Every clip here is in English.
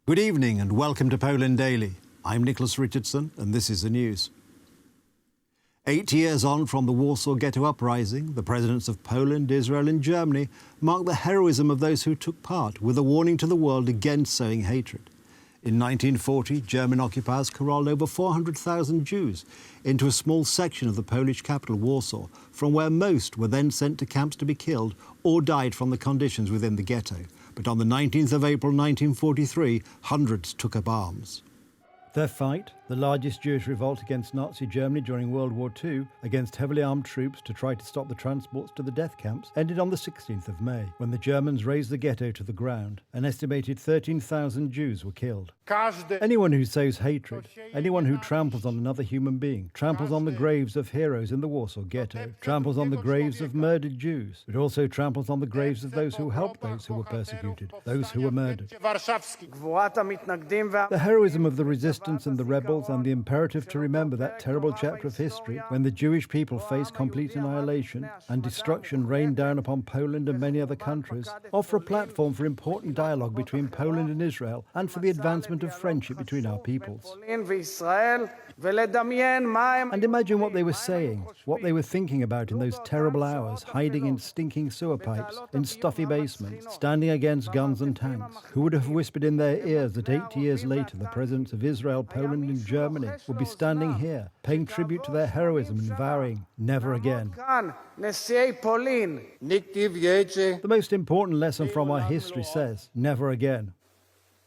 Good evening and welcome to Poland Daily. I'm Nicholas Richardson and this is the news. 8 years on from the Warsaw Ghetto Uprising, the presidents of Poland, Israel and Germany marked the heroism of those who took part with a warning to the world against sowing hatred. In 1940, German occupiers corralled over 400,000 Jews into a small section of the Polish capital, Warsaw, from where most were then sent to camps to be killed or died from the conditions within the ghetto. But on the 19th of April 1943, hundreds took up arms. Their fight, the largest Jewish revolt against Nazi Germany during World War II, against heavily armed troops to try to stop the transports to the death camps, ended on the 16th of May, when the Germans razed the ghetto to the ground. An estimated 13,000 Jews were killed. Anyone who sows hatred, anyone who tramples on another human being, tramples on the graves of heroes in the Warsaw Ghetto, tramples on the graves of murdered Jews, but also tramples on the graves of those who helped those who were persecuted, those who were murdered. The heroism of the resistance and the rebels and the imperative to remember that terrible chapter of history when the Jewish people faced complete annihilation and destruction rained down upon Poland and many other countries offer a platform for important dialogue between Poland and Israel and for the advancement of friendship between our peoples. And imagine what they were saying, what they were thinking about in those terrible hours, hiding in stinking sewer pipes, in stuffy basements, standing against guns and tanks. Who would have whispered in their ears that 80 years later the presidents of Israel, Poland and Germany would be standing here, paying tribute to their heroism and vowing, never again. The most important lesson from our history says, never again.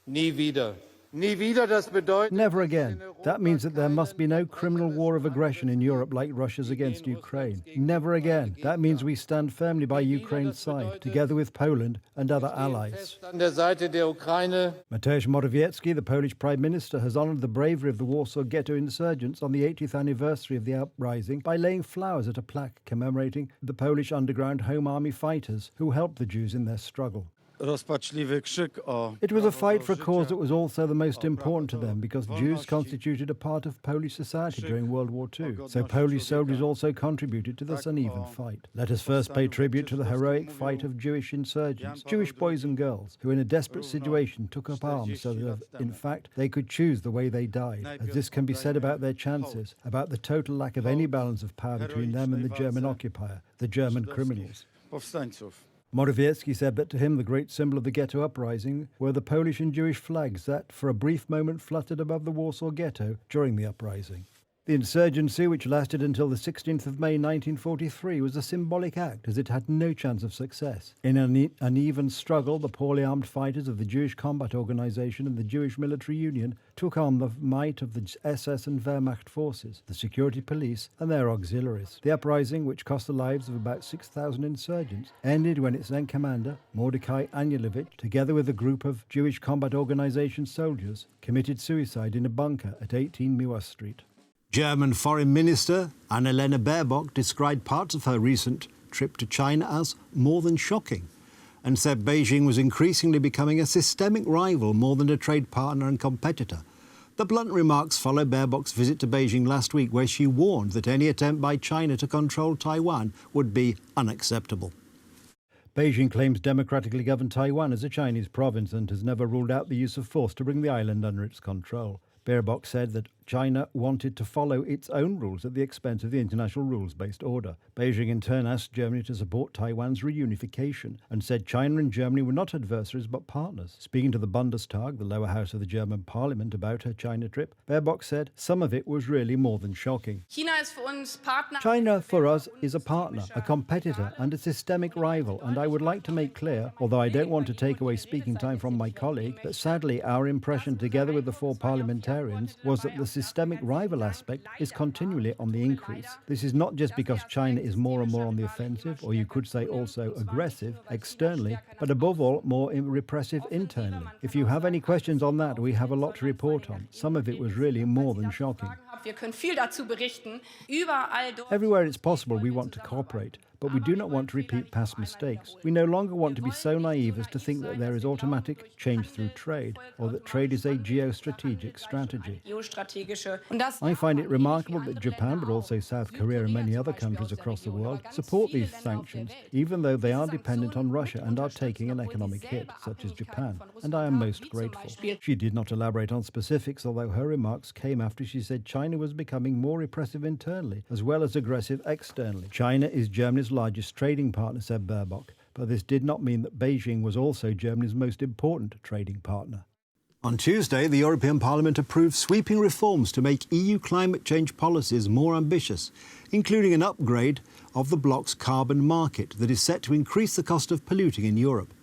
Nie wieder. Nie wieder, das bedeutet... Never again. That means that there must be no criminal war of aggression in Europe like Russia's against Ukraine. Never again. That means we stand firmly by Ukraine's side, together with Poland and other allies. An der Seite der Ukraine. Mateusz Morawiecki, the Polish Prime Minister, has honoured the bravery of the Warsaw Ghetto insurgents on the 80th anniversary of the uprising by laying flowers at a plaque commemorating the Polish underground Home Army fighters who helped the Jews in their struggle. It was a fight for a cause that was also the most important to them because Jews constituted a part of Polish society during World War II. So Polish soldiers also contributed to this uneven fight. Let us first pay tribute to the heroic fight of Jewish insurgents, Jewish boys and girls, who in a desperate situation took up arms so that, in fact, they could choose the way they died. As this can be said about their chances, about the total lack of any balance of power between them and the German occupier, the German criminals. Morawiecki said that to him the great symbol of the Ghetto Uprising were the Polish and Jewish flags that, for a brief moment, fluttered above the Warsaw Ghetto during the uprising. The insurgency, which lasted until the 16th of May 1943, was a symbolic act as it had no chance of success. In an uneven struggle, the poorly armed fighters of the Jewish Combat Organization and the Jewish Military Union took on the might of the SS and Wehrmacht forces, the security police and their auxiliaries. The uprising, which cost the lives of about 6,000 insurgents, ended when its then commander, Mordecai Anielewicz, together with a group of Jewish Combat Organization soldiers, committed suicide in a bunker at 18 Miła Street. German Foreign Minister Annalena Baerbock described parts of her recent trip to China as more than shocking and said Beijing was increasingly becoming a systemic rival more than a trade partner and competitor. The blunt remarks follow Baerbock's visit to Beijing last week, where she warned that any attempt by China to control Taiwan would be unacceptable. Beijing claims democratically governed Taiwan as a Chinese province and has never ruled out the use of force to bring the island under its control. Baerbock said that China wanted to follow its own rules at the expense of the international rules-based order. Beijing in turn asked Germany to support Taiwan's reunification and said China and Germany were not adversaries but partners. Speaking to the Bundestag, the lower house of the German parliament, about her China trip, Baerbock said some of it was really more than shocking. China for us is a partner, a competitor and a systemic rival, and I would like to make clear, although I don't want to take away speaking time from my colleague, that sadly our impression together with the four parliamentarians was that the systemic rival aspect is continually on the increase. This is not just because China is more and more on the offensive, or you could say also aggressive, externally, but above all, more repressive internally. If you have any questions on that, we have a lot to report on. Some of it was really more than shocking. Everywhere it's possible, we want to cooperate, but we do not want to repeat past mistakes. We no longer want to be so naive as to think that there is automatic change through trade, or that trade is a geostrategic strategy. I find it remarkable that Japan, but also South Korea and many other countries across the world, support these sanctions, even though they are dependent on Russia and are taking an economic hit, such as Japan, and I am most grateful. She did not elaborate on specifics, although her remarks came after she said China was becoming more repressive internally, as well as aggressive externally. China is Germany's largest trading partner, said Baerbock, but this did not mean that Beijing was also Germany's most important trading partner. On Tuesday, the European Parliament approved sweeping reforms to make EU climate change policies more ambitious, including an upgrade of the bloc's carbon market that is set to increase the cost of polluting in Europe.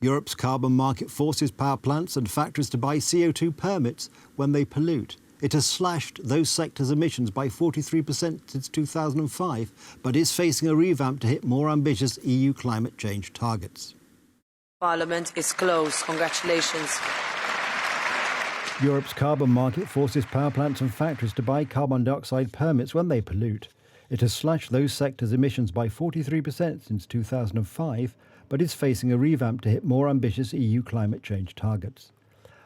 Europe's carbon market forces power plants and factories to buy CO2 permits when they pollute. It has slashed those sectors' emissions by 43% since 2005, but is facing a revamp to hit more ambitious EU climate change targets. Parliament is closed. Congratulations. Europe's carbon market forces power plants and factories to buy carbon dioxide permits when they pollute. It has slashed those sectors' emissions by 43% since 2005, but is facing a revamp to hit more ambitious EU climate change targets.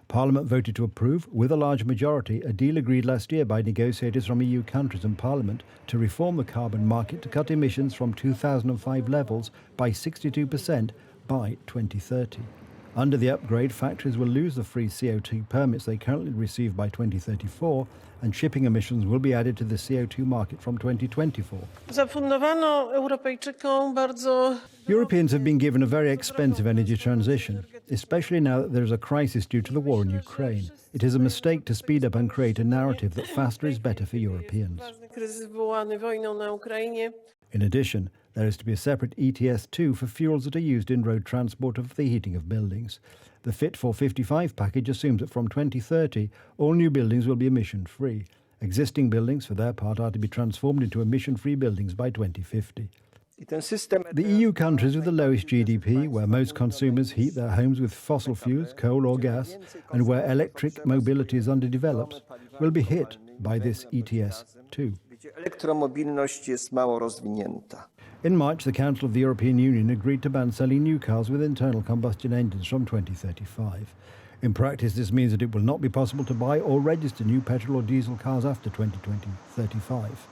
Parliament voted to approve, with a large majority, a deal agreed last year by negotiators from EU countries and Parliament to reform the carbon market to cut emissions from 2005 levels by 62% by 2030. Under the upgrade, factories will lose the free CO2 permits they currently receive by 2034, and shipping emissions will be added to the CO2 market from 2024. Europeans have been given a very expensive energy transition, especially now that there is a crisis due to the war in Ukraine. It is a mistake to speed up and create a narrative that faster is better for Europeans. In addition, there is to be a separate ETS2 for fuels that are used in road transport and for the heating of buildings. The Fit for 55 package assumes that from 2030, all new buildings will be emission-free. Existing buildings, for their part, are to be transformed into emission-free buildings by 2050. The EU countries with the lowest GDP, where most consumers heat their homes with fossil fuels, coal or gas, and where electric mobility is underdeveloped, will be hit by this ETS2. In March, the Council of the European Union agreed to ban selling new cars with internal combustion engines from 2035. In practice, this means that it will not be possible to buy or register new petrol or diesel cars after 2035.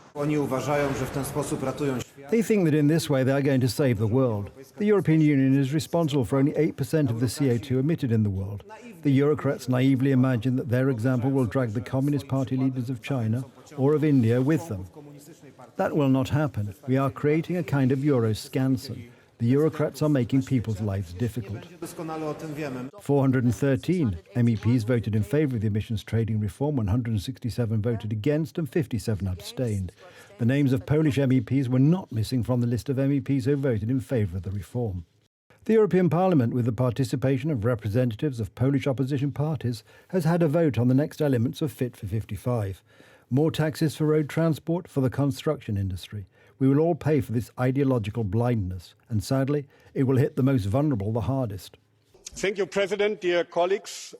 They think that in this way they are going to save the world. The European Union is responsible for only 8% of the CO2 emitted in the world. The Eurocrats naively imagine that their example will drag the Communist Party leaders of China or of India with them. That will not happen. We are creating a kind of Euro-Skansen. The Eurocrats are making people's lives difficult. 413 MEPs voted in favour of the emissions trading reform, 167 voted against and 57 abstained. The names of Polish MEPs were not missing from the list of MEPs who voted in favour of the reform. The European Parliament, with the participation of representatives of Polish opposition parties, has had a vote on the next elements of Fit for 55. More taxes for road transport, for the construction industry. We will all pay for this ideological blindness, and sadly, it will hit the most vulnerable the hardest. Thank you, President. Dear colleagues,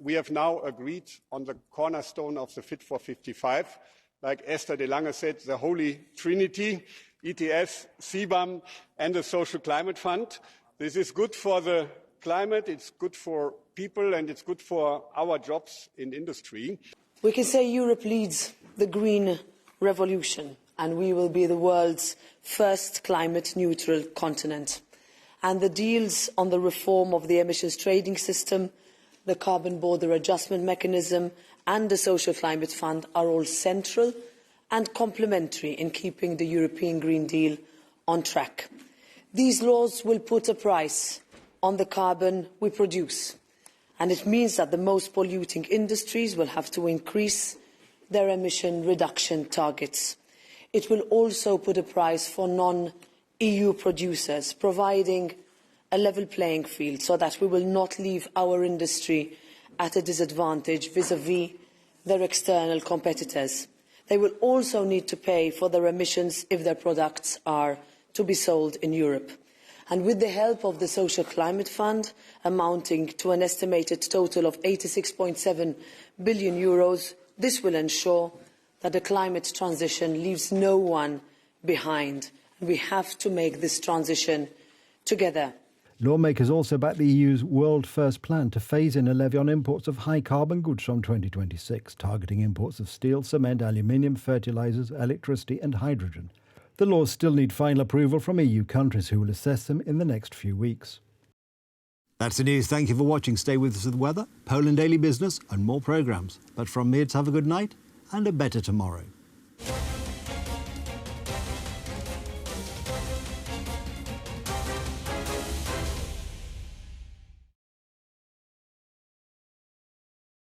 we have now agreed on the cornerstone of the Fit for 55. Like Esther de Lange said, the Holy Trinity, ETS, CBAM, and the Social Climate Fund. This is good for the climate, it's good for people, and it's good for our jobs in industry. We can say Europe leads the green revolution, and we will be the world's first climate-neutral continent. And the deals on the reform of the emissions trading system, the carbon border adjustment mechanism and the social climate fund are all central and complementary in keeping the European Green Deal on track. These laws will put a price on the carbon we produce, and it means that the most polluting industries will have to increase their emission reduction targets. It will also put a price for non-EU producers, providing a level playing field so that we will not leave our industry at a disadvantage vis-à-vis their external competitors. They will also need to pay for their emissions if their products are to be sold in Europe. And with the help of the Social Climate Fund, amounting to an estimated total of 86.7 billion euros, this will ensure that the climate transition leaves no one behind We have to make this transition together. Lawmakers also back the EU's World First plan to phase in a levy on imports of high-carbon goods from 2026, targeting imports of steel, cement, aluminium, fertilisers, electricity and hydrogen. The laws still need final approval from EU countries who will assess them in the next few weeks. That's the news. Thank you for watching. Stay with us with the weather, Poland Daily Business and more programmes. But from me, it's have a good night and a better tomorrow.